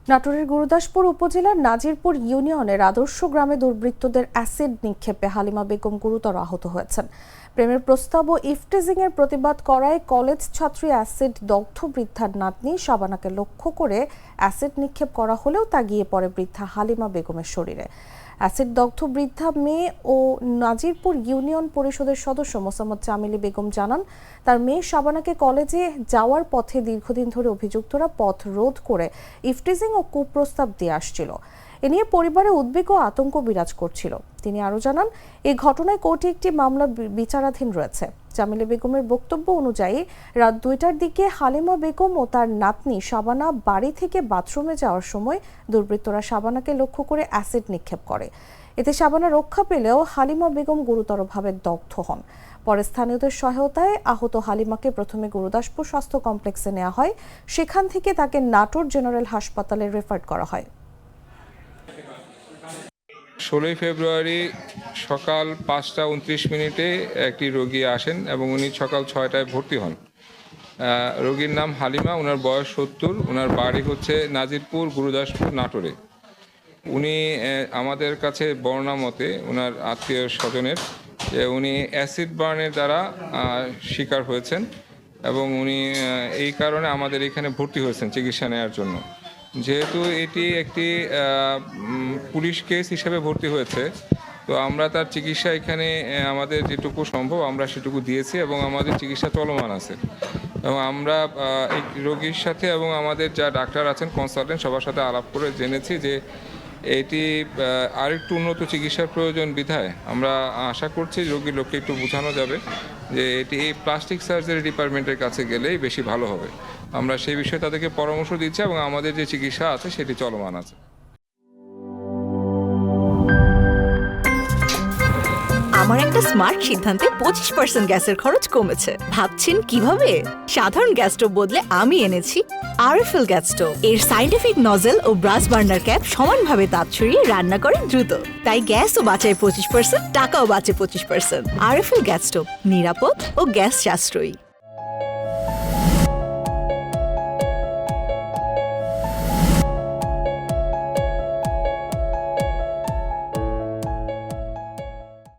নাটোরের গুরুদাসপুর উপজেলার নাজিরপুর ইউনিয়নের আদর্শ গ্রামে দুর্বৃত্তদের অ্যাসিড নিক্ষেপে হালিমা বেগম গুরুতর আহত হয়েছেন। প্রেমের প্রস্তাব ও ইফটিজিং এর প্রতিবাদ করায় কলেজ ছাত্রী অ্যাসিড দগ্ধ বৃদ্ধার নাতনি শাবানাকে লক্ষ্য করে অ্যাসিড নিক্ষেপ করা হলেও তা গিয়ে পড়ে বৃদ্ধা হালিমা বেগমের শরীরে। অ্যাসিড দগ্ধ বৃদ্ধা মেয়ে ও নাজিরপুর ইউনিয়ন পরিষদের সদস্য মোসাম্মদ জামিলি বেগম জানান, তার মেয়ে শাবানাকে কলেজে যাওয়ার পথে দীর্ঘদিন ধরে অভিযুক্তরা পথ রোধ করে ইফটিজিং ও কুপ্রস্তাব দিয়ে আসছিল। এ নিয়ে পরিবারে উদ্বেগ ও আতঙ্ক বিরাজ করছিল। তিনি আরও জানান, এই ঘটনায় কোর্টে একটি মামলা বিচারাধীন রয়েছে। জামিলা বেগমের বক্তব্য অনুযায়ী রাত 2টার দিকে হালিমা বেগম ও তার নাতনি শাবানা বাড়ি থেকে বাথরুমে যাওয়ার সময় দুর্বৃত্তরা শাবানাকে লক্ষ্য করে অ্যাসিড নিক্ষেপ করে। এতে শাবানা রক্ষা পেলেও হালিমা বেগম গুরুতরভাবে দগ্ধ হন। পরে স্থানীয়দের সহায়তায় আহত হালিমাকে প্রথমে গুরুদাসপুর স্বাস্থ্য কমপ্লেক্সে নেওয়া হয়, সেখান থেকে তাকে নাটোর জেনারেল হাসপাতালে রেফার করা হয়। 16 ফেব্রুয়ারি সকাল 5টা 29 মিনিটে একটি রোগী আসেন এবং উনি সকাল 6টায় ভর্তি হন। রোগীর নাম হালিমা, ওনার বয়স 70, ওনার বাড়ি হচ্ছে নাজিরপুর গুরুদাসপুর নাটোরে। উনি আমাদের কাছে বর্ণনা মতে ওনার আত্মীয় স্বজনের যে উনি অ্যাসিড বার্নের দ্বারা শিকার হয়েছেন এবং উনি এই কারণে আমাদের এখানে ভর্তি হয়েছেন চিকিৎসা নেওয়ার জন্য। যেহেতু এটি একটি পুলিশ কেস হিসেবে ভর্তি হয়েছে, তো আমরা তার চিকিৎসা এখানে আমাদের যেটুকু সম্ভব আমরা সেটুকু দিয়েছি এবং আমাদের চিকিৎসা চলমান আছে। এবং আমরা এই রোগীর সাথে এবং আমাদের যা ডাক্তার আছেন কনসালটেন্ট সবার সাথে আলাপ করে জেনেছি যে এটি আরেকটু উন্নত চিকিৎসার প্রয়োজন বিধায় আমরা আশা করছি রোগীর লোককে একটু বোঝানো যাবে যে এটি এই প্লাস্টিক সার্জারি ডিপার্টমেন্টের কাছে গেলেই বেশি ভালো হবে। আমরা সেই বিষয়ে তাদেরকে পরামর্শ দিচ্ছি এবং আমাদের যে চিকিৎসা আছে সেটি চলমান আছে। আমার একটা স্মার্ট সিদ্ধান্তে 25% গ্যাসের খরচ কমেছে। ভাবছেন কিভাবে? সাধারণ গ্যাস স্টোভ বদলে আমি এনেছি আরএফএল গ্যাস স্টোভ। এর সাইন্টিফিক নজল ও ব্রাস বার্নার ক্যাপ সমানভাবে তাপ ছড়িয়ে রান্না করে দ্রুত, তাই গ্যাসও বাঁচায় 25%, টাকাও বাঁচে 25%। আরএফএল গ্যাস স্টোভ নিরাপদ ও গ্যাস সাশ্রয়ী।